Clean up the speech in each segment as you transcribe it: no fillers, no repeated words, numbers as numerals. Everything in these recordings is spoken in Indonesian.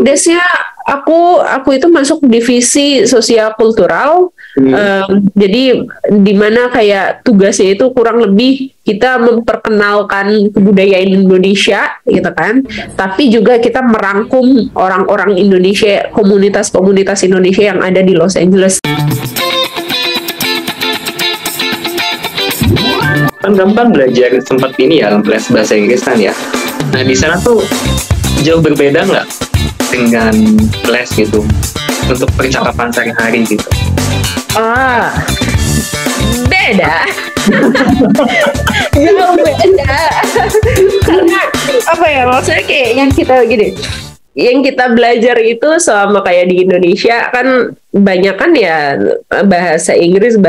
desnya aku itu masuk divisi sosial kultural. Jadi di mana kayak tugasnya itu kurang lebih kita memperkenalkan kebudayaan Indonesia gitu kan, tapi juga kita merangkum orang-orang Indonesia, komunitas-komunitas Indonesia yang ada di Los Angeles. Kan gampang belajar sempat ini ya, les bahasa Inggris kan ya. Nah di sana tuh jauh berbeda nggak dengan les gitu untuk percakapan sehari-hari gitu? Beda. Jauh beda. Karena apa ya, maksudnya kayak yang kita belajar itu selama kayak di Indonesia kan banyak kan ya bahasa Inggris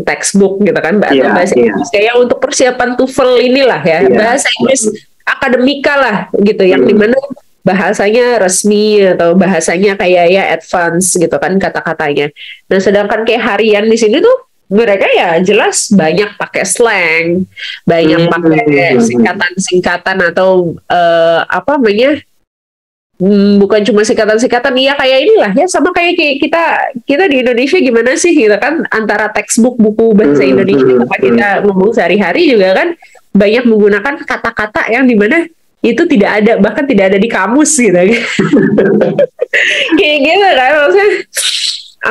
textbook gitu kan, bahasa Inggris kayak untuk persiapan TOEFL inilah ya, bahasa Inggris akademika lah gitu, yang dimana bahasanya resmi atau bahasanya kayak ya advance gitu kan kata-katanya. Nah sedangkan kayak harian di sini tuh mereka ya jelas banyak pakai slang, banyak pakai singkatan-singkatan atau apa namanya, bukan cuma singkatan-singkatan, ya kayak inilah ya, sama kayak kita di Indonesia gimana sih gitu kan, antara textbook buku bahasa Indonesia sama kita ngomong sehari-hari juga kan banyak menggunakan kata-kata yang dimana itu tidak ada, bahkan tidak ada di kamus gitu. Kayak gitu kan, maksudnya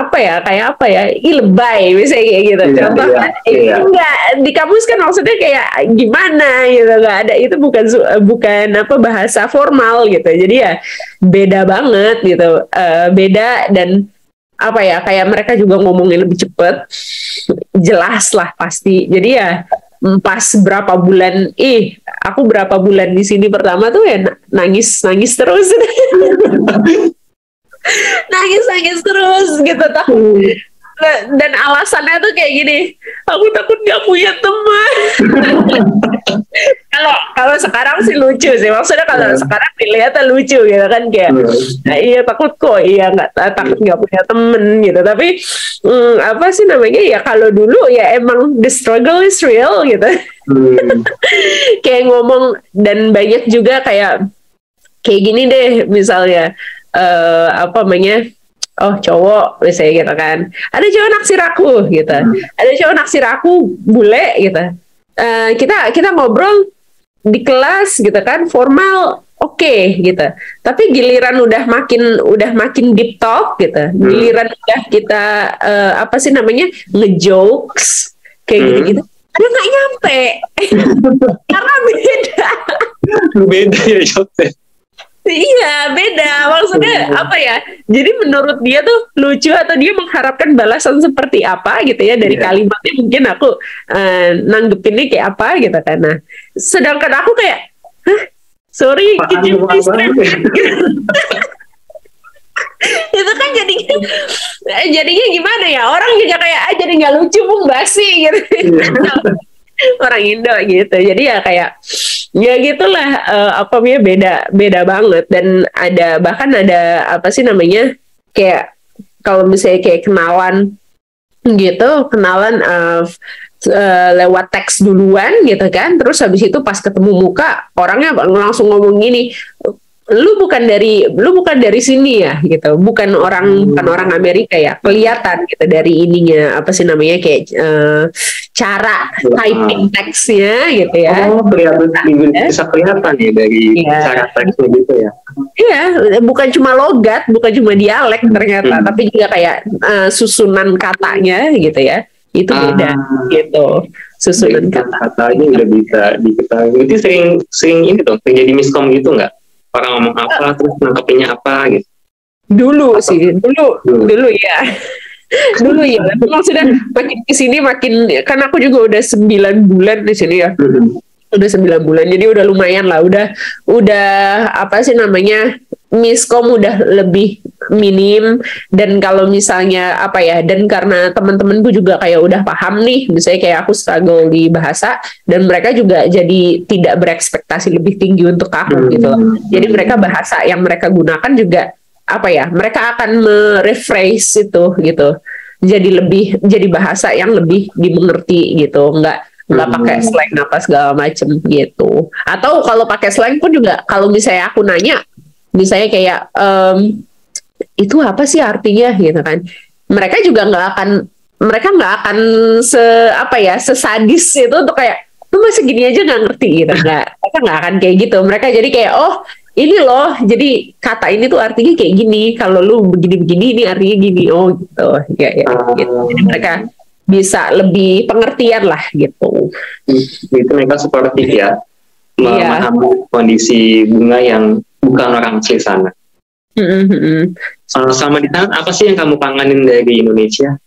kayak apa ya, lebay misalnya kayak gitu. Contoh enggak di kamus kan maksudnya kayak gimana gitu, nggak ada, itu bukan apa bahasa formal gitu. Jadi ya beda banget gitu, beda. Dan apa ya, kayak mereka juga ngomongnya lebih cepet, jelas lah pasti. Jadi ya pas berapa bulan, aku berapa bulan di sini pertama tuh ya nangis terus. nangis terus gitu takut. Dan alasannya tuh kayak gini, aku takut gak punya teman. Kalau sekarang sih lucu sih, maksudnya kalau sekarang dilihatnya lucu gitu kan, kayak iya takut kok, iya nggak takut nggak punya temen gitu. Tapi apa sih namanya ya, kalau dulu ya emang the struggle is real gitu. Kayak ngomong, dan banyak juga kayak gini deh misalnya, apa namanya, cowok misalnya gitu kan, ada cowok naksir aku gitu, ada cowok naksir aku bule gitu, kita ngobrol di kelas gitu kan, formal oke gitu, tapi giliran udah makin deep talk gitu, giliran udah kita apa sih namanya, ngejokes kayak gitu-gitu, ada nggak nyampe. Karena beda ya jokesnya. Iya beda, maksudnya apa ya, jadi menurut dia tuh lucu atau dia mengharapkan balasan seperti apa gitu ya dari kalimatnya, mungkin aku nanggepinnya kayak apa gitu kan. Nah sedangkan aku kayak sorry itu kan jadinya gimana ya, orang juga kayak jadi nggak lucu, basi gitu. Orang Indo gitu, jadi ya kayak ya gitulah, apa namanya, beda banget. Dan bahkan ada apa sih namanya, kayak kalau misalnya kayak kenalan lewat teks duluan gitu kan, terus habis itu pas ketemu muka orangnya langsung ngomong gini, lu bukan dari sini ya gitu, bukan orang Amerika ya, kelihatan gitu dari ininya, apa sih namanya, kayak cara typing teksnya gitu ya. Bisa kelihatan ya dari cara teksnya gitu ya. Iya, bukan cuma logat, bukan cuma dialek ternyata, tapi juga kayak susunan katanya gitu ya, itu beda gitu, susunan katanya udah bisa diketahui. Itu sering ini dong, terjadi miskom gitu nggak? Orang ngomong apa terus nangkepinnya apa gitu. Dulu ya. Dulu ya. Maksudnya makin kesini makin, kan aku juga udah 9 bulan di sini ya. Udah 9 bulan, jadi udah lumayan lah. Udah apa sih namanya, miskom udah lebih minim. Dan kalau misalnya apa ya, dan karena teman-temanku juga kayak udah paham nih, misalnya kayak aku struggle di bahasa, dan mereka juga jadi tidak berekspektasi lebih tinggi untuk aku gitu loh. Jadi mereka bahasa yang mereka gunakan juga apa ya, mereka akan merephrase itu gitu, jadi bahasa yang lebih dimengerti gitu, nggak pakai slang apa segala macem gitu. Atau kalau pakai slang pun juga, kalau misalnya aku nanya misalnya kayak itu apa sih artinya gitu kan, mereka nggak akan sesadis itu untuk kayak lu masih gini aja nggak ngerti gitu, mereka nggak akan kayak gitu. Mereka jadi kayak, oh ini loh, jadi kata ini tuh artinya kayak gini, kalau lu begini-begini ini artinya gini, oh gitu ya, gitu. Jadi mereka bisa lebih pengertian lah gitu. Itu mereka suportif ya, memahami kondisi Bunga yang bukan orang asli sana. Sama di sana, apa sih yang kamu kangenin dari Indonesia?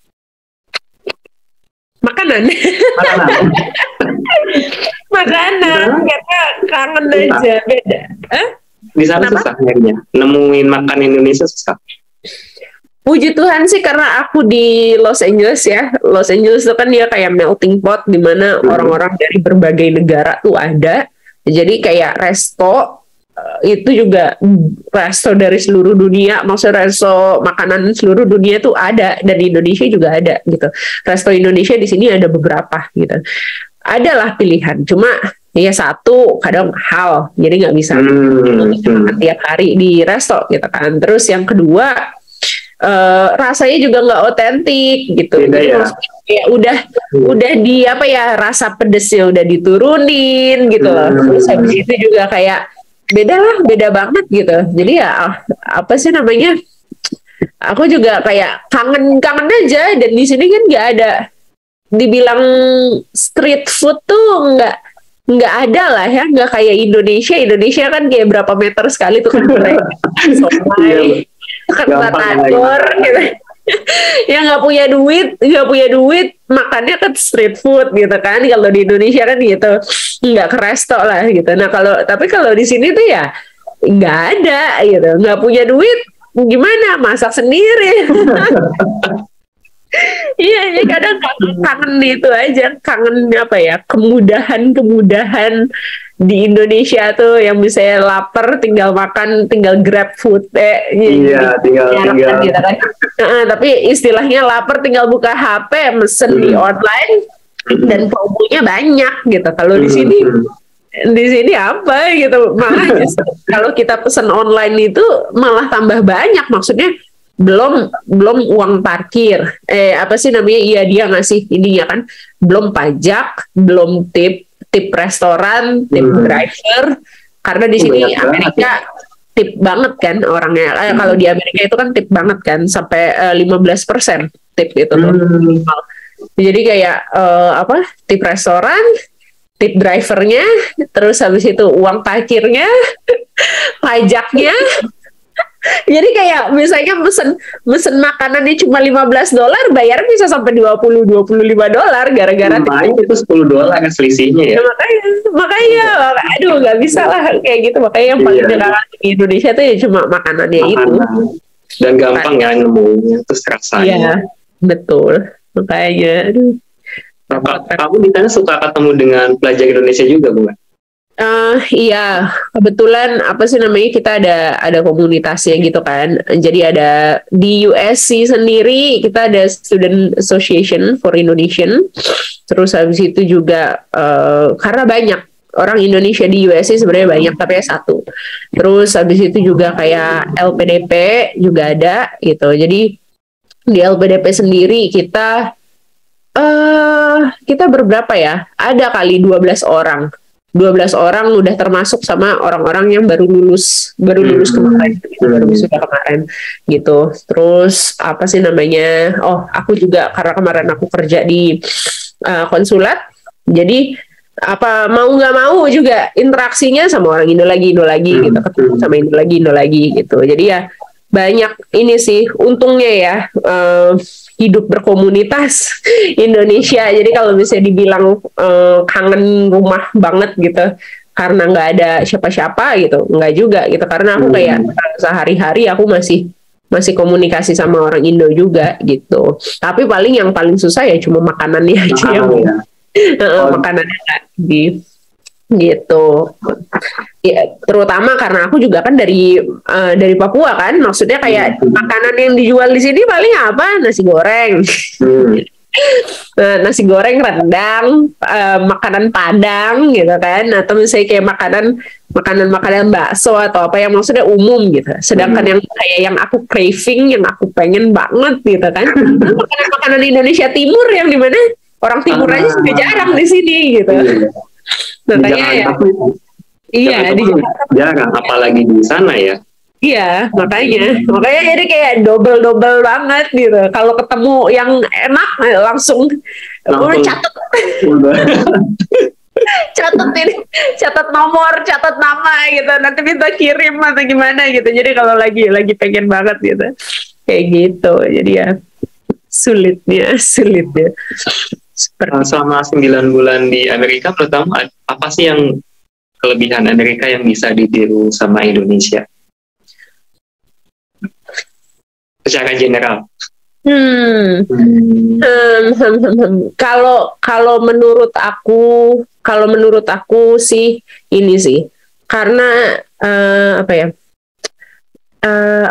Makanan. Makanan, karena kangen aja, beda. Di sana susah nyarinya, nemuin makan Indonesia susah. Puji Tuhan sih, karena aku di Los Angeles ya. Los Angeles itu kan dia kayak melting pot, di mana orang-orang dari berbagai negara tuh ada. Jadi kayak resto itu juga resto dari seluruh dunia, maksudnya resto makanan seluruh dunia tuh ada, dan di Indonesia juga ada gitu. Resto Indonesia di sini ada beberapa gitu. Adalah pilihan, cuma ya satu kadang mahal, jadi nggak bisa makan tiap hari di resto gitu kan. Terus yang kedua, rasanya juga nggak otentik gitu. Beda ya udah di apa ya, rasa pedesnya udah diturunin gitu loh. Terus habis itu juga kayak beda banget gitu. Jadi ya apa sih namanya, aku juga kayak kangen aja. Dan di sini kan nggak ada, dibilang street food tuh nggak ada lah ya, nggak kayak Indonesia kan kayak berapa meter sekali tuh kan somai, kan batagor gitu. Yang nggak punya duit makannya kan street food gitu kan. Kalau di Indonesia kan gitu, nggak ke resto lah gitu. Nah tapi kalau di sini tuh ya nggak ada gitu, nggak punya duit gimana, masak sendiri. Iya, ya kadang kangen itu aja, kangen apa ya, kemudahan di Indonesia tuh, yang misalnya lapar tinggal makan, tinggal grab food, tinggal gitu kan. Tapi istilahnya lapar tinggal buka HP, mesen di online, dan promonya banyak gitu. Kalau di sini apa gitu, malah kalau kita pesan online itu malah tambah banyak, maksudnya belum uang parkir, apa sih namanya, iya dia ngasih ininya kan, belum pajak, belum tip restoran, tip driver, karena di sini Amerika tip banget kan orangnya. Kalau di Amerika itu kan tip banget kan, sampai 15% tip itu loh. Jadi kayak tip restoran, tip drivernya, terus habis itu uang parkirnya, pajaknya. Jadi kayak misalnya mesen makanannya cuma $15, bayar bisa sampai $20-25 gara-gara itu $10 kan selisihnya ya. Makanya aduh nggak bisa lah kayak gitu. Makanya yang paling dilarang di Indonesia tuh ya cuma makanannya itu. Dan gampang ya nemunya, terus rasanya. Iya, betul. Makanya aduh. Kamu di sana suka ketemu dengan pelajar Indonesia juga, bukan? Iya, kebetulan apa sih namanya, kita ada komunitasnya gitu kan. Jadi ada di USC sendiri, kita ada Student Association for Indonesian. Terus habis itu juga karena banyak orang Indonesia di USC, sebenarnya banyak tapi ya satu. Terus habis itu juga kayak LPDP juga ada gitu. Jadi di LPDP sendiri kita berberapa ya? Ada kali 12 orang udah termasuk sama orang-orang yang baru lulus kemarin, baru wisuda kemarin gitu. Terus apa sih namanya, aku juga karena kemarin aku kerja di konsulat, jadi apa mau nggak mau juga interaksinya sama orang Indo lagi gitu, ketemu sama Indo lagi gitu. Jadi ya banyak ini sih untungnya ya, hidup berkomunitas Indonesia. Jadi kalau bisa dibilang kangen rumah banget gitu karena nggak ada siapa-siapa gitu, nggak juga gitu, karena aku kayak sehari-hari aku masih komunikasi sama orang Indo juga gitu. Tapi yang paling susah ya cuma makanannya aja makanannya di gitu ya, terutama karena aku juga kan dari Papua kan, maksudnya kayak makanan yang dijual di sini paling apa, nasi goreng nasi goreng, rendang, makanan Padang gitu kan, atau misalnya kayak makanan bakso atau apa yang maksudnya umum gitu. Sedangkan yang kayak yang aku craving, yang aku pengen banget gitu kan, makanan Indonesia Timur yang dimana orang Timur aja sudah jarang di sini gitu. Makanya ya, iya di Jakarta jarang, apalagi di sana ya. Iya, makanya jadi kayak double banget gitu. Kalau ketemu yang enak langsung catat catat nomor, catat nama gitu. Nanti minta kirim atau gimana gitu. Jadi kalau lagi pengen banget gitu, kayak gitu. Jadi ya sulitnya. Selama 9 bulan di Amerika, menurut kamu apa sih yang kelebihan Amerika yang bisa ditiru sama Indonesia? Secara general. Kalau menurut aku sih ini sih, karena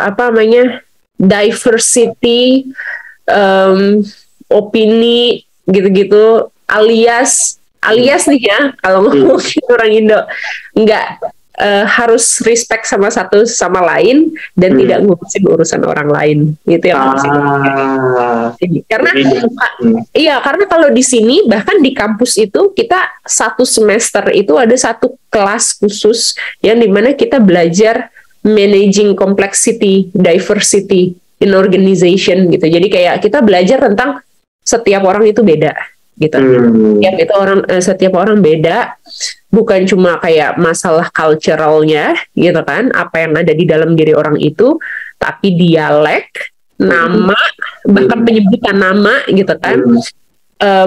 apa namanya, diversity, opini gitu-gitu, alias nih ya, kalau ngomongin orang Indo nggak harus respect satu sama lain dan tidak ngurusin urusan orang lain, gitu yang karena kalau di sini, bahkan di kampus itu kita satu semester itu ada satu kelas khusus yang dimana kita belajar managing complexity, diversity in organization gitu. Jadi kayak kita belajar tentang setiap orang itu beda gitu. Setiap orang beda, bukan cuma kayak masalah culturalnya gitu kan, apa yang ada di dalam diri orang itu, tapi dialek, nama, bahkan penyebutan nama gitu kan,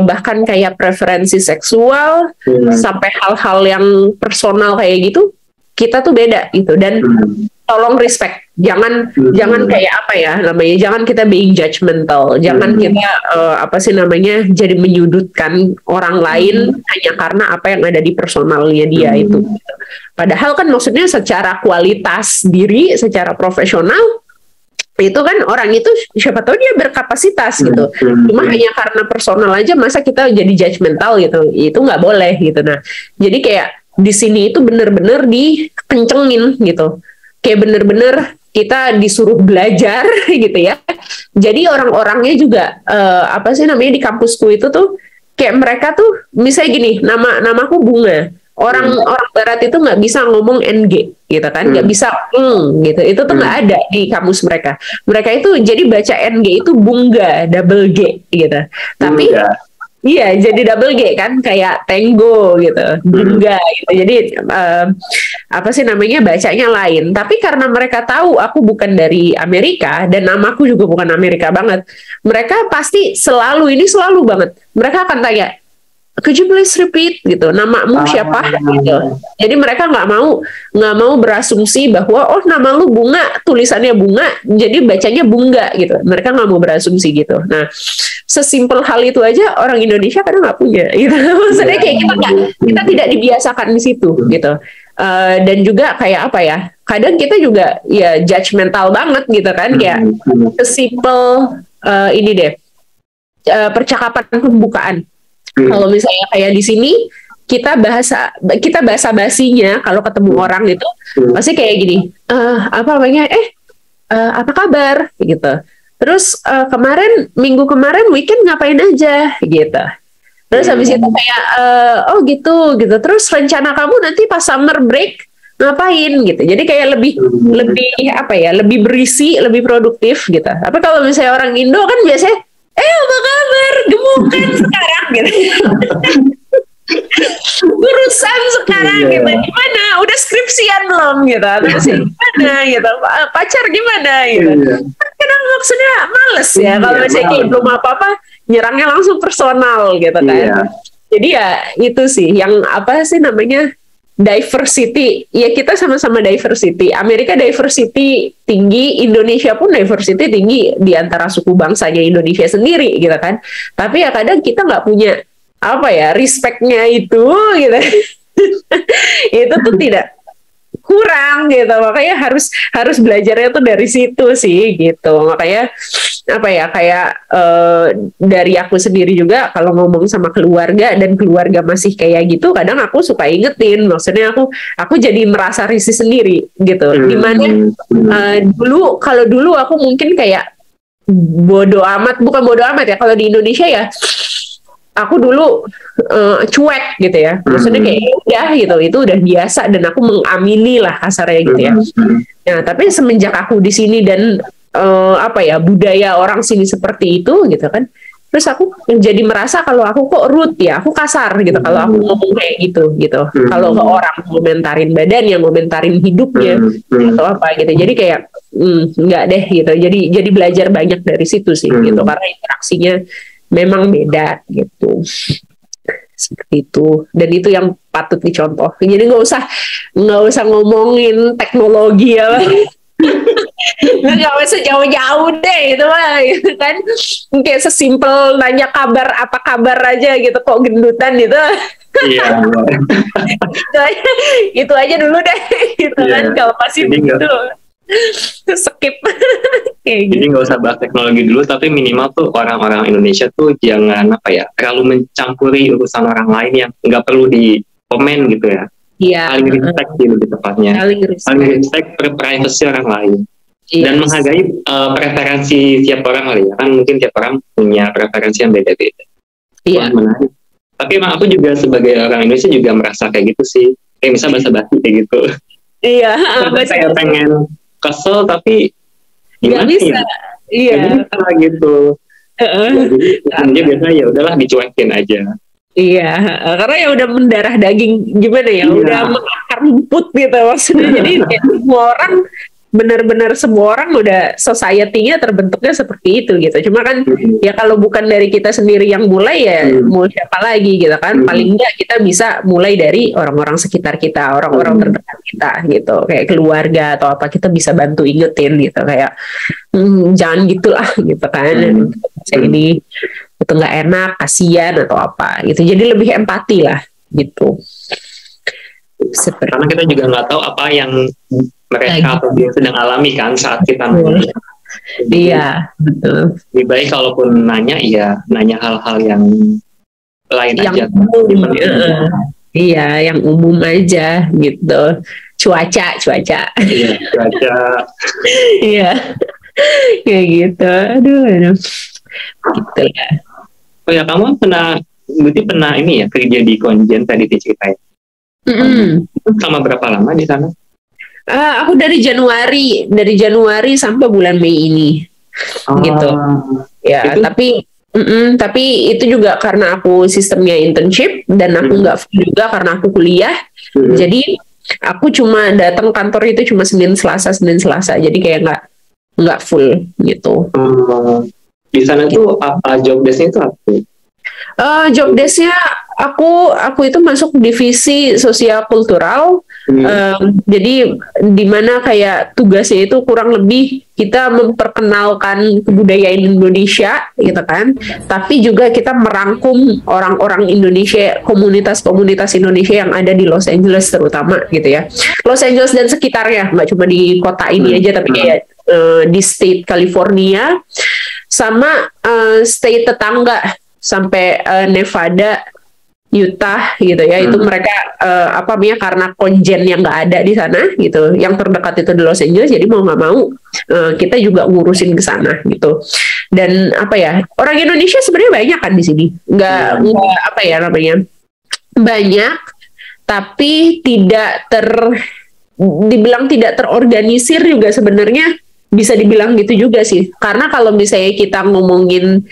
bahkan kayak preferensi seksual, sampai hal-hal yang personal kayak gitu, kita tuh beda gitu. Dan tolong respect, jangan kayak apa ya namanya, jangan kita being judgmental, jangan kita jadi menyudutkan orang lain hanya karena apa yang ada di personalnya dia itu. Padahal kan maksudnya secara kualitas diri, secara profesional itu kan orang itu siapa tahu dia berkapasitas gitu. Cuma hanya karena personal aja masa kita jadi judgmental gitu, itu nggak boleh gitu. Nah, jadi kayak di sini itu bener-bener dikencengin gitu. Kayak bener-bener kita disuruh belajar gitu ya. Jadi orang-orangnya juga di kampusku itu tuh kayak mereka tuh misalnya gini, namaku Bunga. Orang barat itu nggak bisa ngomong NG gitu kan, nggak bisa gitu. Itu tuh nggak ada di kamus mereka. Mereka itu jadi baca NG itu Bunga, double G gitu. Tapi iya, jadi double G kan, kayak Tango gitu, Bunga gitu. Jadi bacanya lain. Tapi karena mereka tahu aku bukan dari Amerika dan namaku juga bukan Amerika banget, mereka pasti selalu banget. Mereka akan tanya, could you please repeat gitu, namamu siapa gitu. Jadi mereka nggak mau berasumsi bahwa nama lu Bunga, tulisannya Bunga, jadi bacanya Bunga gitu. Mereka nggak mau berasumsi gitu. Nah, sesimpel hal itu aja orang Indonesia kadang nggak punya gitu. Maksudnya kayak kita tidak dibiasakan di situ gitu. Dan juga kayak apa ya, kadang kita juga ya judgmental banget gitu kan, kayak sesimpel ini deh, percakapan pembukaan. Kalau misalnya kayak di sini kita bahasa basinya kalau ketemu orang itu pasti kayak gini, apa kabar gitu. Terus minggu kemarin weekend ngapain aja gitu. Terus habis itu kayak gitu. Terus rencana kamu nanti pas summer break ngapain gitu. Jadi kayak lebih berisi, lebih produktif gitu. Tapi kalau misalnya orang Indo kan biasanya apa kabar, gemukan sekarang gitu. Urusan sekarang gitu, gimana, udah skripsian belum gitu, terus gimana gitu, pacar gimana gitu. Kadang maksudnya males ya kalau misalnya kayak belum apa-apa nyerangnya langsung personal gitu kan. Jadi ya itu sih yang diversity, ya kita sama-sama diversity. Amerika diversity tinggi, Indonesia pun diversity tinggi di antara suku bangsanya Indonesia sendiri gitu kan. Tapi ya kadang kita nggak punya respectnya itu gitu. Itu tuh tidak kurang gitu, makanya harus belajarnya tuh dari situ sih gitu. Makanya apa ya, kayak dari aku sendiri juga kalau ngomong sama keluarga dan keluarga masih kayak gitu, kadang aku suka ingetin, maksudnya aku jadi merasa risih sendiri gitu. Dimana kalau dulu aku mungkin kayak bodoh amat, bukan bodoh amat ya, kalau di Indonesia ya aku dulu cuek gitu ya, maksudnya kayak udah gitu, itu udah biasa dan aku mengamini lah kasarnya gitu ya. Nah tapi semenjak aku di sini dan apa ya, budaya orang sini seperti itu gitu kan, terus aku jadi merasa kalau aku kok rude ya, aku kasar gitu kalau aku ngomong kayak gitu. Kalau ke orang ngomentarin badannya, ngomentarin hidupnya atau apa gitu, jadi kayak nggak deh gitu. Jadi belajar banyak dari situ sih gitu, karena interaksinya memang beda gitu. Seperti itu, dan itu yang patut dicontoh. Jadi nggak usah ngomongin teknologi ya. Nggak usah jauh-jauh deh itu mah gitu kan, kayak sesimpel nanya kabar, apa kabar aja gitu, kok gendutan gitu. Iya. itu aja dulu deh gitu kan, kalau masih gitu skip. Jadi nggak usah bahas teknologi dulu, tapi minimal tuh orang-orang Indonesia tuh jangan apa ya, terlalu mencampuri urusan orang lain yang nggak perlu di komen gitu ya. Iya. Saling respect gitu di tepatnya. Saling respect privacy orang lain. Dan menghargai preferensi tiap orang kali ya, kan mungkin tiap orang punya preferensi yang beda-beda. Iya. Menarik. Tapi emang aku juga sebagai orang Indonesia juga merasa kayak gitu sih, kayak misalnya basa-basi kayak gitu. Iya. Saya pengen kesel tapi nggak bisa. Iya. Bisa gitu. Jadi biasanya ya udahlah dicuekin aja. Iya, karena ya udah mendarah daging, gimana ya, udah mengakar rumput gitu maksudnya. Jadi semua orang, benar-benar semua orang udah society-nya terbentuknya seperti itu gitu. Cuma kan ya kalau bukan dari kita sendiri yang mulai ya mau siapa lagi gitu kan. Paling enggak kita bisa mulai dari orang-orang sekitar kita, orang-orang terdekat kita gitu, kayak keluarga atau apa, kita bisa bantu ingetin gitu, kayak jangan gitulah gitu kan. Ini itu nggak enak, kasihan atau apa gitu. Jadi lebih empati lah gitu. Karena kita juga nggak tahu apa yang mereka atau dia sedang alami kan saat kita nanya. Iya, betul. Lebih baik kalaupun nanya, ya nanya hal-hal yang lain yang aja. Iya, yang umum aja gitu. Cuaca. Iya, cuaca. Iya, kayak gitu. Aduh. Gitu ya. Oh ya, kamu pernah ini ya, kerja di Konjen tadi diceritain. Sama berapa lama di sana? Aku dari Januari sampai bulan Mei ini, gitu. Ya, tapi itu juga karena aku sistemnya internship dan aku nggak full juga karena aku kuliah. Jadi aku cuma datang kantor itu cuma Senin Selasa. Jadi kayak nggak full gitu. Di sana tuh apa job desk-nya itu apa? Job desk-nya aku itu masuk divisi sosial kultural. Jadi dimana kayak tugasnya itu kurang lebih kita memperkenalkan kebudayaan Indonesia gitu kan, tapi juga kita merangkum orang-orang Indonesia, komunitas-komunitas Indonesia yang ada di Los Angeles terutama gitu ya, Los Angeles dan sekitarnya, nggak cuma di kota ini aja tapi kayak di state California sama state tetangga sampai Nevada, Utah gitu ya. Itu mereka karena konjen yang nggak ada di sana gitu, yang terdekat itu di Los Angeles, jadi mau nggak mau kita juga ngurusin ke sana gitu. Dan orang Indonesia sebenarnya banyak kan di sini, nggak banyak, tapi dibilang tidak terorganisir juga sebenarnya bisa dibilang gitu juga sih. Karena kalau misalnya kita ngomongin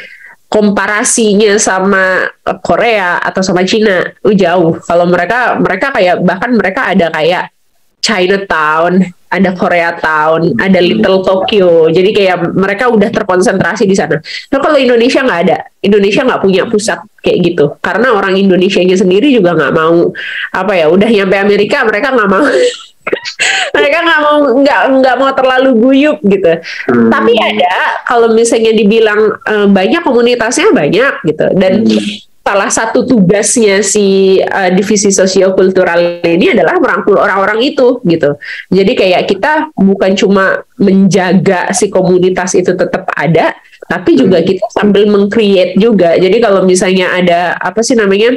komparasinya sama Korea atau sama Cina, jauh. Kalau mereka kayak, bahkan mereka ada kayak Chinatown, ada Koreatown, ada Little Tokyo. Jadi kayak mereka udah terkonsentrasi di sana. Nah kalau Indonesia nggak ada. Indonesia nggak punya pusat kayak gitu. Karena orang Indonesianya sendiri juga nggak mau, udah nyampe Amerika mereka nggak mau. Mereka nggak mau terlalu guyup gitu. Tapi ada, kalau misalnya dibilang banyak, komunitasnya banyak gitu. Dan salah satu tugasnya si divisi sosiokultural ini adalah merangkul orang-orang itu gitu. Jadi kayak kita bukan cuma menjaga si komunitas itu tetap ada, tapi juga kita sambil meng-create juga. Jadi kalau misalnya ada apa sih namanya,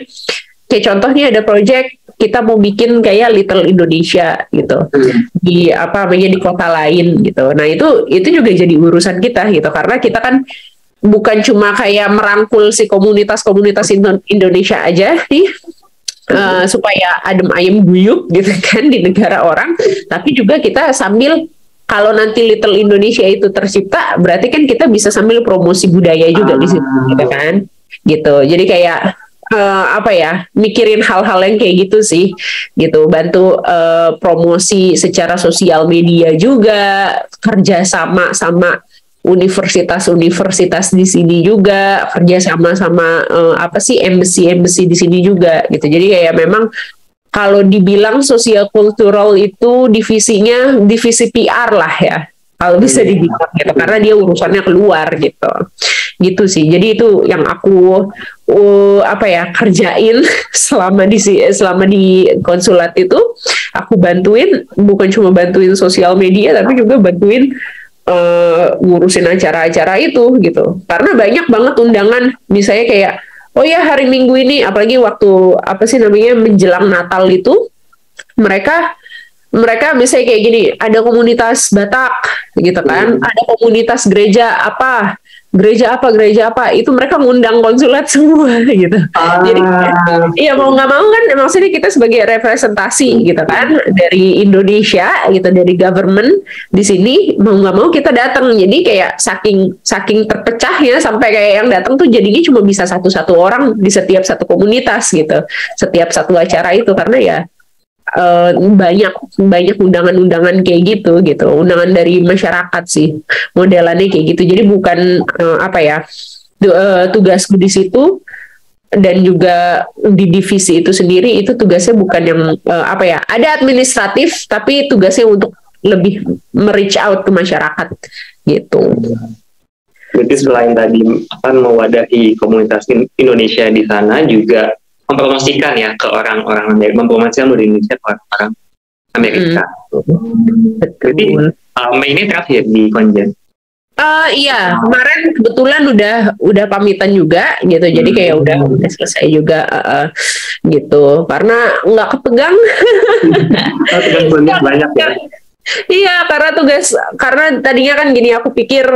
kayak contohnya ada project kita mau bikin kayak Little Indonesia gitu di apa namanya di kota lain gitu. Nah itu juga jadi urusan kita gitu, karena kita kan bukan cuma kayak merangkul si komunitas-komunitas Indonesia aja nih, supaya adem ayem guyup gitu kan di negara orang, tapi juga kita sambil, kalau nanti Little Indonesia itu tercipta, berarti kan kita bisa sambil promosi budaya juga di situ, gitu kan, gitu. Jadi kayak apa ya, mikirin hal-hal yang kayak gitu sih, gitu. Bantu promosi secara sosial media juga, kerja sama universitas-universitas di sini juga, kerja sama apa sih embassy di sini juga, gitu. Jadi kayak memang kalau dibilang sosial kultural itu divisinya divisi PR lah ya, kalau bisa dibilang gitu, karena dia urusannya keluar gitu sih. Jadi itu yang aku apa ya kerjain selama di konsulat itu, aku bantuin, bukan cuma bantuin sosial media tapi juga bantuin ngurusin acara-acara itu gitu, karena banyak banget undangan, misalnya kayak oh ya hari Minggu ini, apalagi waktu apa sih namanya menjelang Natal itu, mereka misalnya kayak gini, ada komunitas Batak gitu kan, ada komunitas gereja apa, itu mereka ngundang konsulat semua gitu. Jadi iya mau nggak mau kan, maksudnya kita sebagai representasi gitu kan dari Indonesia gitu, dari government di sini, mau nggak mau kita datang. Jadi kayak saking terpecahnya sampai kayak yang datang tuh jadinya cuma bisa satu orang di setiap satu komunitas gitu, setiap satu acara itu, karena ya banyak undangan-undangan kayak gitu, undangan dari masyarakat sih modelannya kayak gitu. Jadi bukan apa ya tugasku di situ, dan juga di divisi itu sendiri itu tugasnya bukan yang apa ya, ada administratif tapi tugasnya untuk lebih reach out ke masyarakat gitu. Jadi selain tadi akan mewadahi komunitas Indonesia di sana, juga mempromosikan ya ke orang-orang Amerika, mempromosikan Indonesia ke orang Amerika. Jadi Mei ini terakhir di Konjen. Iya, kemarin kebetulan udah pamitan juga gitu, jadi kayak udah selesai juga gitu, karena nggak kepegang. Banyak ya. Iya, karena tadinya kan gini, aku pikir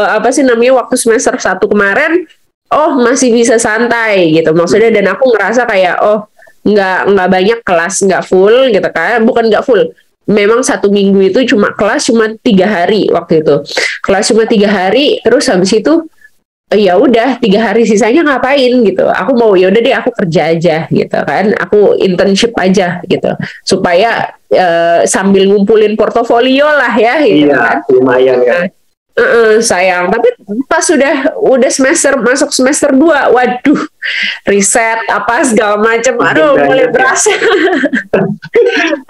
apa sih namanya waktu semester 1 kemarin, oh masih bisa santai gitu maksudnya, dan aku ngerasa kayak oh nggak banyak kelas, nggak full gitu kan, bukan nggak full, memang 1 minggu itu kelas cuma 3 hari waktu itu, kelas cuma 3 hari, terus habis itu ya udah 3 hari sisanya ngapain gitu, aku mau ya udah deh aku kerja aja gitu kan, aku internship aja gitu, supaya sambil ngumpulin portofolio lah ya gitu. Iya, kan lumayan ya. Sayang, tapi pas udah masuk semester 2, waduh, riset apa segala macam, aduh mulai berasa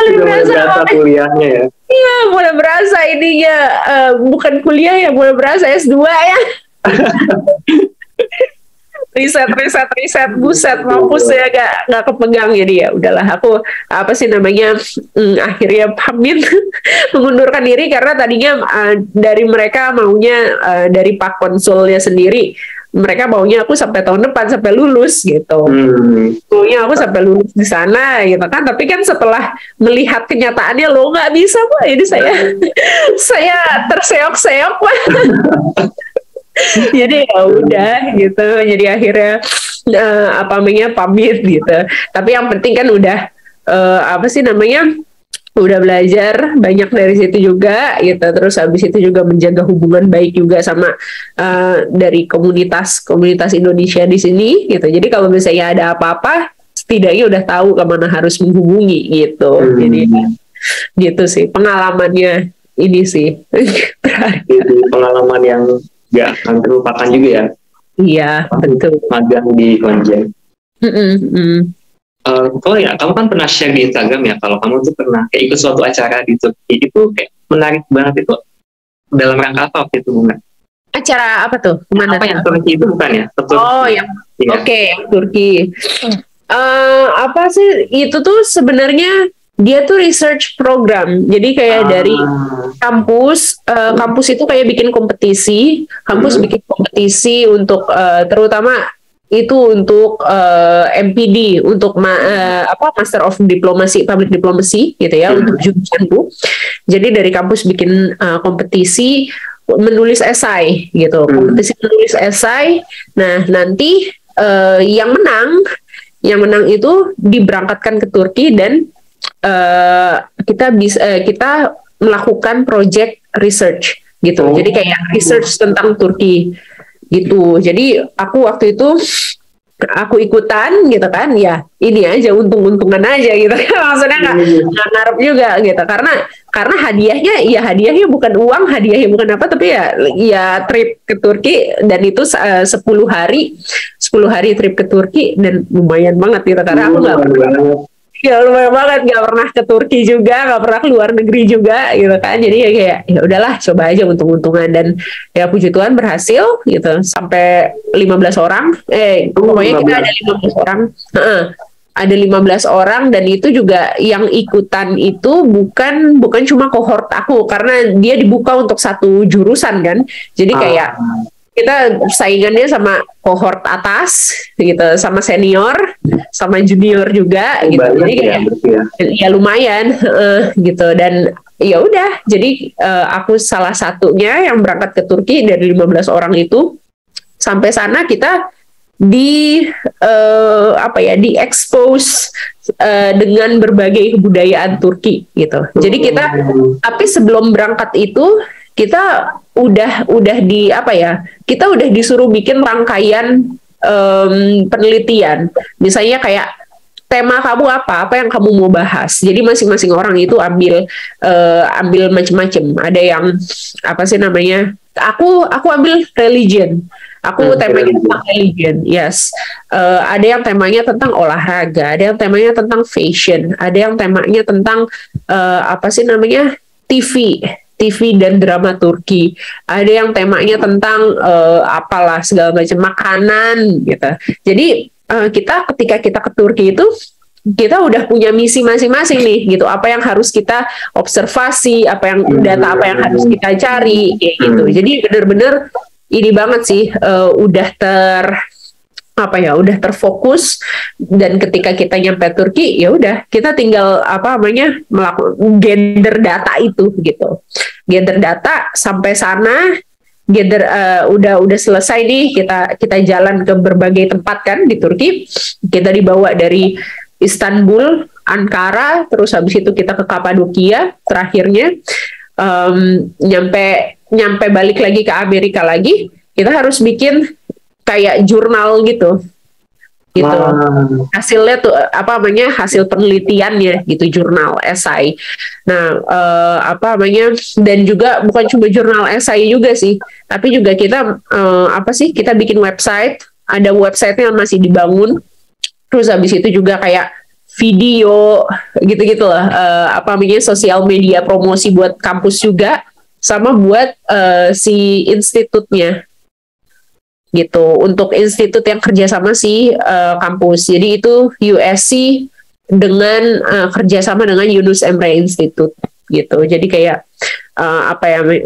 mulai berasa kuliahnya ya. Iya, mulai berasa ininya bukan kuliah ya, mulai berasa S2 ya. riset buset, mampus ya, gak kepegang. Jadi ya udahlah, aku apa sih namanya akhirnya pamit mengundurkan diri, karena tadinya dari mereka maunya dari Pak Konsulnya sendiri, mereka maunya aku sampai tahun depan, sampai lulus gitu. Maunya aku sampai lulus di sana gitu kan, tapi kan setelah melihat kenyataannya lo nggak bisa Pak, jadi saya terseok-seok Pak. Jadi ya udah gitu, jadi akhirnya apa namanya pamit gitu. Tapi yang penting kan udah apa sih namanya udah belajar banyak dari situ juga gitu. Terus habis itu juga menjaga hubungan baik juga sama dari komunitas Indonesia di sini gitu. Jadi kalau misalnya ada apa-apa, setidaknya udah tahu kemana harus menghubungi gitu. Jadi gitu sih pengalamannya ini sih. Pengalaman yang gak akan terlupakan juga ya. Iya, betul. Magang di Konjen. Kalau ya, kamu kan pernah share di Instagram ya, kalau kamu tuh pernah kayak ikut suatu acara di Turki, itu kayak menarik banget itu. Dalam rangka apa waktu itu, Bunga? Acara apa tuh? Kemana? Apa yang Turki itu bukan ya? Oh, yang oke, Turki. Apa sih itu tuh sebenarnya Dia tuh research program, jadi kayak dari kampus itu kayak bikin kompetisi, bikin kompetisi untuk terutama itu untuk MPD, untuk Master of Diplomacy, Public Diplomacy gitu ya, untuk jurusanku. Jadi dari kampus bikin kompetisi menulis esai gitu, kompetisi menulis esai. Nah nanti yang menang itu diberangkatkan ke Turki dan kita melakukan project research gitu. Jadi kayak research tentang Turki gitu. Jadi aku waktu itu aku ikutan gitu kan, ya ini aja untung-untungan aja gitu. Maksudnya nggak ngarep juga gitu, karena hadiahnya bukan uang, hadiahnya bukan apa, tapi ya trip ke Turki, dan itu 10 hari trip ke Turki, dan lumayan banget gitu karena aku nggak lumayan banget, nggak pernah ke Turki juga, nggak pernah keluar negeri juga gitu kan. Jadi kayak ya udahlah, coba aja untung-untungan, dan ya puji Tuhan berhasil gitu, sampai 15 orang. Pokoknya kita ada 15 orang. Ada 15 orang, dan itu juga yang ikutan itu bukan cuma kohort aku, karena dia dibuka untuk satu jurusan kan. Jadi kayak kita saingannya sama kohort atas gitu, sama senior, sama junior juga gitu. Jadi kayak ya lumayan gitu, dan ya udah, jadi aku salah satunya yang berangkat ke Turki dari 15 orang itu. Sampai sana kita di expose dengan berbagai kebudayaan Turki gitu. Jadi tapi sebelum berangkat itu kita udah kita udah disuruh bikin rangkaian penelitian. Misalnya kayak tema kamu apa yang kamu mau bahas. Jadi masing-masing orang itu ambil macam-macam. Ada yang apa sih namanya? Aku ambil religion. Aku temanya tentang religion, yes. Ada yang temanya tentang olahraga, ada yang temanya tentang fashion, ada yang temanya tentang TV dan drama Turki. Ada yang temanya tentang apalah segala macam makanan gitu. Jadi ketika kita ke Turki itu kita udah punya misi masing-masing nih gitu. Apa yang harus kita observasi, data apa yang harus kita cari kayak gitu. Jadi benar-benar ini banget sih, udah terfokus, dan ketika kita nyampe Turki ya udah kita tinggal melakukan gather data itu gitu. Gather data sampai sana, udah selesai nih, kita jalan ke berbagai tempat kan di Turki. Kita dibawa dari Istanbul, Ankara, terus habis itu kita ke Kapadokia terakhirnya, nyampe balik lagi ke Amerika lagi. Kita harus bikin kayak jurnal gitu. Hasilnya tuh hasil penelitiannya gitu, jurnal esai. Nah dan juga bukan cuma jurnal esai juga sih, tapi juga kita kita bikin website. Ada websitenya yang masih dibangun, terus habis itu juga kayak video gitu lah, sosial media promosi buat kampus juga, sama buat si institutnya gitu, untuk institut yang kerjasama si kampus. Jadi itu USC dengan kerjasama dengan Yunus Emre Institute gitu. Jadi kayak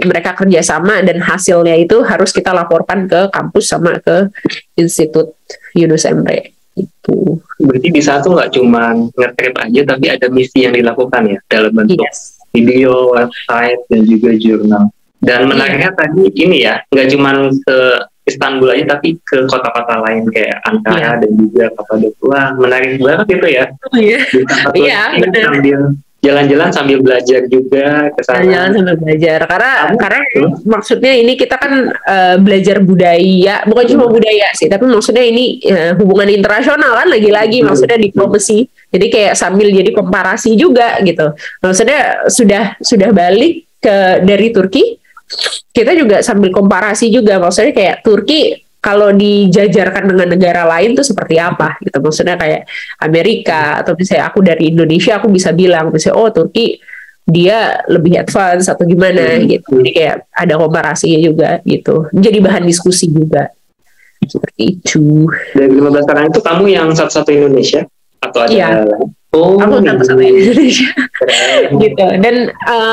mereka kerjasama, dan hasilnya itu harus kita laporkan ke kampus sama ke Institut Yunus Emre itu. Berarti di satu nggak cuma nge-trip aja, tapi ada misi yang dilakukan ya, dalam bentuk video, website, dan juga jurnal. Dan menariknya tadi ini ya, nggak cuma ke Istanbul aja, tapi ke kota-kota lain kayak Ankara dan juga Kapadokia. Menarik banget itu ya. Iya, benar. Jalan-jalan sambil belajar juga ke sana. Jalan sambil belajar, karena maksudnya ini kita kan belajar budaya, bukan cuma budaya sih, tapi maksudnya ini hubungan internasional kan, lagi-lagi maksudnya diplomasi. Jadi kayak sambil jadi komparasi juga gitu. Maksudnya sudah balik dari Turki, kita juga sambil komparasi juga, maksudnya kayak Turki kalau dijajarkan dengan negara lain tuh seperti apa gitu. Maksudnya kayak Amerika, atau misalnya aku dari Indonesia, aku bisa bilang misalnya, oh Turki dia lebih advance atau gimana gitu. Jadi kayak ada komparasinya juga gitu, jadi bahan diskusi juga seperti itu. Dari 15 orang itu kamu yang satu-satu Indonesia atau ada lain? Oh, Aku satu-satunya di Indonesia. Gitu. Dan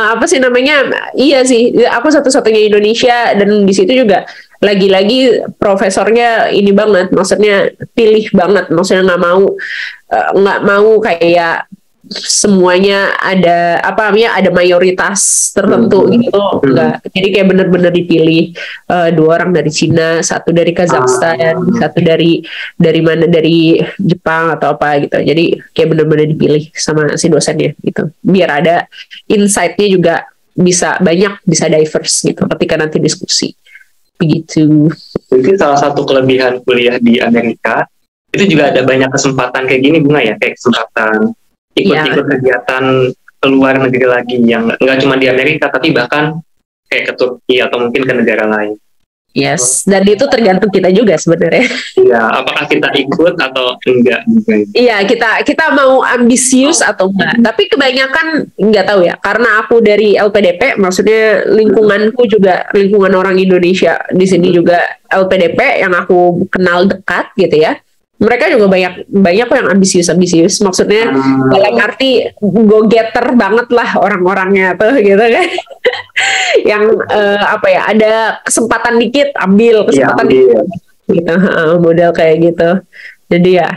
apa sih namanya? Iya sih, aku satu-satunya Indonesia, dan di situ juga lagi-lagi profesornya ini banget, maksudnya pilih banget, maksudnya nggak mau kayak semuanya ada apa namanya, ada mayoritas tertentu gitu, enggak. Jadi kayak bener-bener dipilih, dua orang dari Cina, satu dari Kazakhstan, satu dari mana, dari Jepang atau apa gitu. Jadi kayak bener-bener dipilih sama si dosennya gitu, biar ada insight-nya juga, bisa banyak, bisa diverse gitu ketika nanti diskusi begitu. Jadi salah satu kelebihan kuliah di Amerika itu juga ada banyak kesempatan kayak gini, Bunga, ya, kayak kesempatan ikut-ikut kegiatan ke luar negeri lagi, yang nggak cuma di Amerika tapi bahkan kayak ke Turki atau mungkin ke negara lain. Yes, dan itu tergantung kita juga sebenarnya. Iya, apakah kita ikut atau enggak? Iya, kita mau ambisius atau enggak. Tapi kebanyakan nggak tahu ya, karena aku dari LPDP, maksudnya lingkunganku juga lingkungan orang Indonesia di sini juga LPDP yang aku kenal dekat gitu ya. Mereka juga banyak kok yang ambisius, maksudnya dalam arti go getter banget lah orang-orangnya tuh gitu kan. Yang apa ya, ada kesempatan dikit ambil kesempatan dikit gitu, model kayak gitu. Jadi ya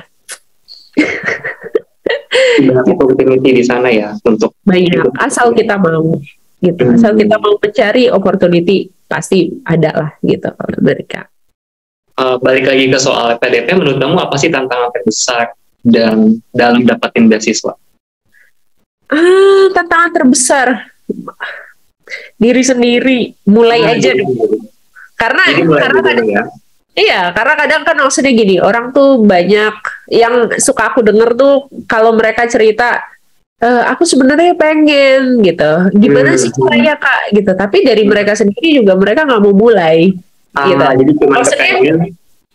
banyak opportunity di sana ya, untuk banyak, asal kita mau gitu, asal kita mau mencari opportunity pasti ada lah gitu kalau mereka. Balik lagi ke soal PDP, menurut kamu apa sih tantangan terbesar dan dalam dapatin beasiswa? Tantangan terbesar diri sendiri, mulai aja deh. Karena kadang, karena kadang kan maksudnya gini, orang tuh banyak yang suka aku denger tuh kalau mereka cerita, aku sebenarnya pengen gitu, gimana sih caranya Kak gitu, tapi dari mereka sendiri juga mereka nggak mau mulai. Gitu. Jadi cuma maksudnya kepengen.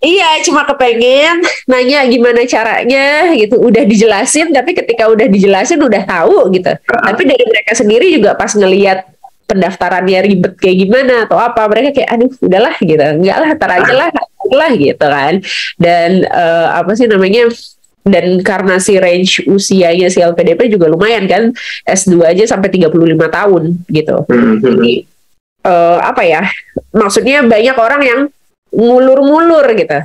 Iya, cuma kepengen, nanya gimana caranya gitu, udah dijelasin, tapi ketika udah dijelasin udah tahu gitu. Tapi dari mereka sendiri juga pas ngelihat pendaftarannya ribet kayak gimana atau apa, mereka kayak aduh udahlah gitu, enggak lah, tar aja lah gitu kan. Dan apa sih namanya, dan karena si range usianya si LPDP juga lumayan kan, S2 aja sampai 35 tahun gitu. Jadi apa ya, maksudnya banyak orang yang ngulur gitu.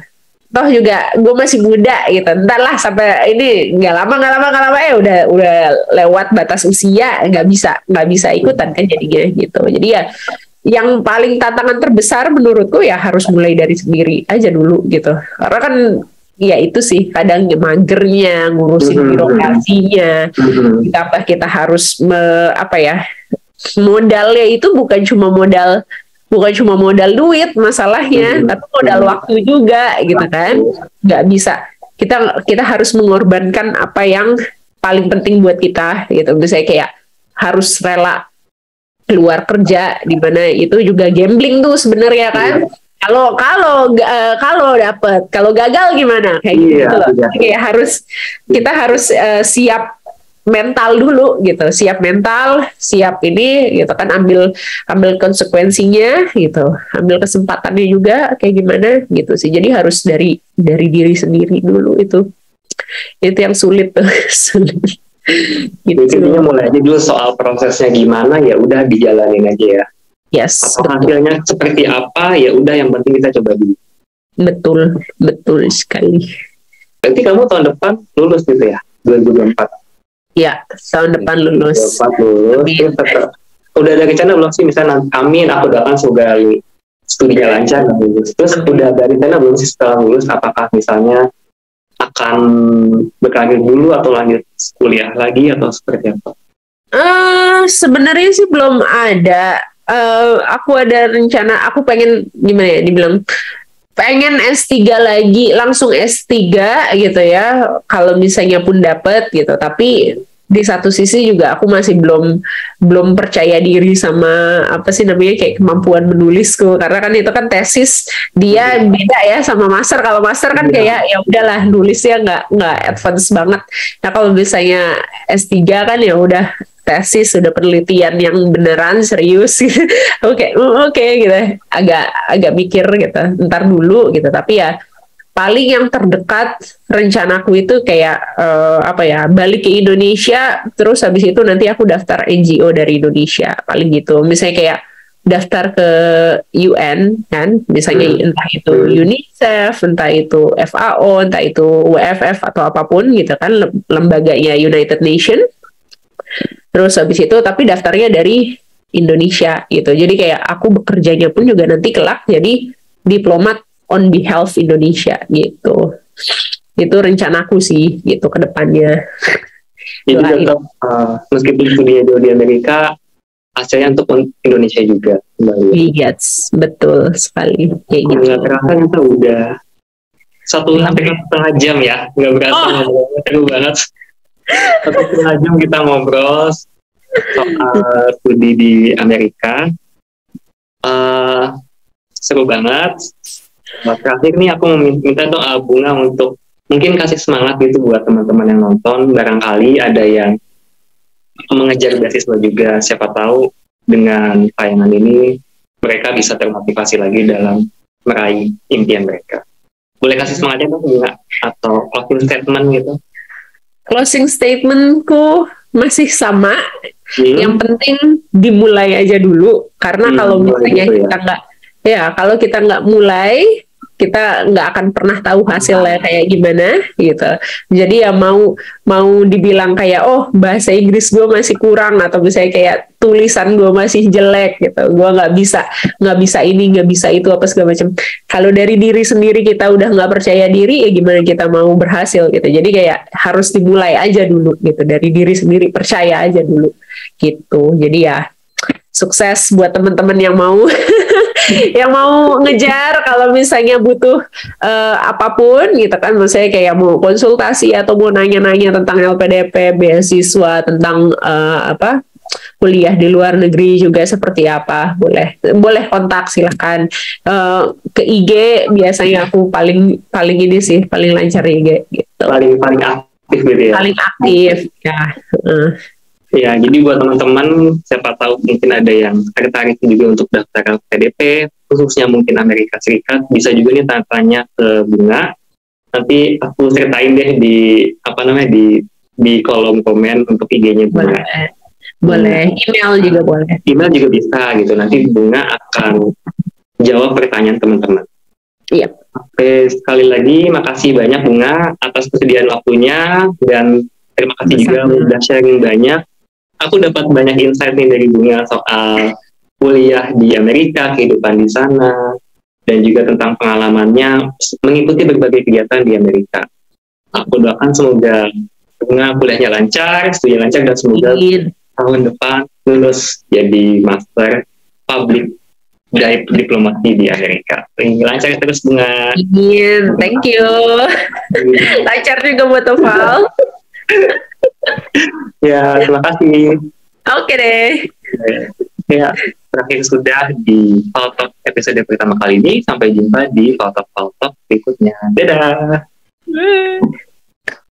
Toh juga gue masih muda gitu, ntar lah sampai ini nggak lama udah lewat batas usia, nggak bisa ikutan kan jadinya gitu. Jadi ya yang paling tantangan terbesar menurutku ya harus mulai dari sendiri aja dulu gitu, karena kan ya itu sih kadang magernya ngurusin birokrasinya, ditambah kita harus apa ya, modalnya itu bukan cuma modal duit masalahnya, tapi modal waktu juga gitu kan. Nggak bisa, kita harus mengorbankan apa yang paling penting buat kita gitu. Misalnya kayak harus rela keluar kerja, di mana itu juga gambling tuh sebenarnya kan. Kalau dapet, kalau gagal gimana kayak gitu loh. Kayak kita harus siap mental dulu gitu, siap mental, siap ini gitu kan, ambil konsekuensinya gitu, ambil kesempatannya juga kayak gimana gitu sih. Jadi harus dari diri sendiri dulu, itu yang sulit tuh. Sulit. Gitu. Intinya mulai aja dulu, soal prosesnya gimana ya udah dijalanin aja ya. Yes. Apa hasilnya seperti apa ya udah, yang penting kita coba dulu. Betul sekali. Berarti kamu tahun depan lulus gitu ya, 2024? Ya, tahun depan lulus. Udah ada rencana belum sih, misalnya amin aku doakan semoga studinya lancar lulus. Terus udah ada rencana belum sih setelah lulus, apakah misalnya akan berkarir dulu atau lanjut kuliah lagi atau seperti apa? Sebenarnya sih belum ada. Aku ada rencana, aku pengen gimana ya dibilang, pengen S3 lagi, langsung S3 gitu ya, kalau misalnya pun dapet gitu. Tapi di satu sisi juga aku masih belum percaya diri sama apa sih namanya, kayak kemampuan menulisku, karena kan itu kan tesis dia beda ya sama master. Kalau master kan kayak ya udahlah nulisnya nggak advance banget. Nah kalau misalnya S3 kan ya udah tesis, sudah penelitian yang beneran serius gitu. Oke gitu, agak mikir gitu, ntar dulu gitu. Tapi ya paling yang terdekat rencanaku itu kayak balik ke Indonesia, terus habis itu nanti aku daftar NGO dari Indonesia paling gitu. Misalnya kayak daftar ke UN kan, misalnya entah itu UNICEF, entah itu FAO, entah itu WFF atau apapun gitu kan, lembaganya United Nations. Terus habis itu tapi daftarnya dari Indonesia gitu. Jadi kayak aku bekerjanya pun juga nanti kelak jadi diplomat on behalf Indonesia gitu. Itu rencanaku sih gitu ke depannya. Jadi tetap meskipun studinya jauh di Amerika, hasilnya untuk Indonesia juga kembali. Yes, betul sekali kayak gitu. Nggak terasa kita udah 1,5 jam ya, nggak berasa ngobrolnya seru banget. 1,5 jam kita ngobrol soal studi di Amerika. Seru banget. Terakhir nih aku minta doa Bunga untuk mungkin kasih semangat gitu buat teman-teman yang nonton. Barangkali ada yang mengejar beasiswa juga, siapa tahu dengan tayangan ini mereka bisa termotivasi lagi dalam meraih impian mereka. Boleh kasih semangatnya dong Bunga, atau closing statement gitu? Closing statementku masih sama. Yang penting dimulai aja dulu, karena kalau misalnya gitu kita nggak kalau kita nggak mulai, kita nggak akan pernah tahu hasilnya kayak gimana gitu. Jadi ya mau dibilang kayak bahasa Inggris gue masih kurang, atau misalnya kayak tulisan gue masih jelek gitu, gue nggak bisa ini, nggak bisa itu, apa segala macam. Kalau dari diri sendiri kita udah nggak percaya diri, ya gimana kita mau berhasil gitu. Jadi kayak harus dimulai aja dulu gitu, dari diri sendiri, percaya aja dulu gitu. Jadi ya sukses buat teman-teman yang mau yang mau ngejar. Kalau misalnya butuh apapun gitu kan, misalnya kayak mau konsultasi atau mau nanya-nanya tentang LPDP, beasiswa, tentang kuliah di luar negeri juga seperti apa, boleh kontak, silahkan ke IG. Biasanya aku paling ini sih, paling lancar IG gitu. Paling aktif gitu ya. Paling aktif ya. Ya, jadi buat teman-teman, siapa tahu mungkin ada yang tertarik juga untuk daftar LPDP, khususnya mungkin Amerika Serikat, bisa juga nih tanya ke Bunga. Nanti aku ceritain deh di kolom komen untuk IG-nya Bunga. Boleh, email juga boleh. Email juga bisa gitu. Nanti Bunga akan jawab pertanyaan teman-teman. Iya. Oke, sekali lagi makasih banyak Bunga atas kesediaan waktunya, dan terima kasih juga udah sharing banyak. Aku dapat banyak insight nih dari Bunga soal kuliah di Amerika, kehidupan di sana, dan juga tentang pengalamannya mengikuti berbagai kegiatan di Amerika. Aku doakan semoga Bunga kuliahnya lancar, studi lancar, dan semoga tahun depan lulus jadi master public diplomasi di Amerika. Lancar terus Bunga. Thank you. Lancar juga buat TOEFL. Ya, terima kasih. Oke deh. Ya, terakhir sudah di Faltalk episode pertama kali ini. Sampai jumpa di Faltalk berikutnya. Dadah.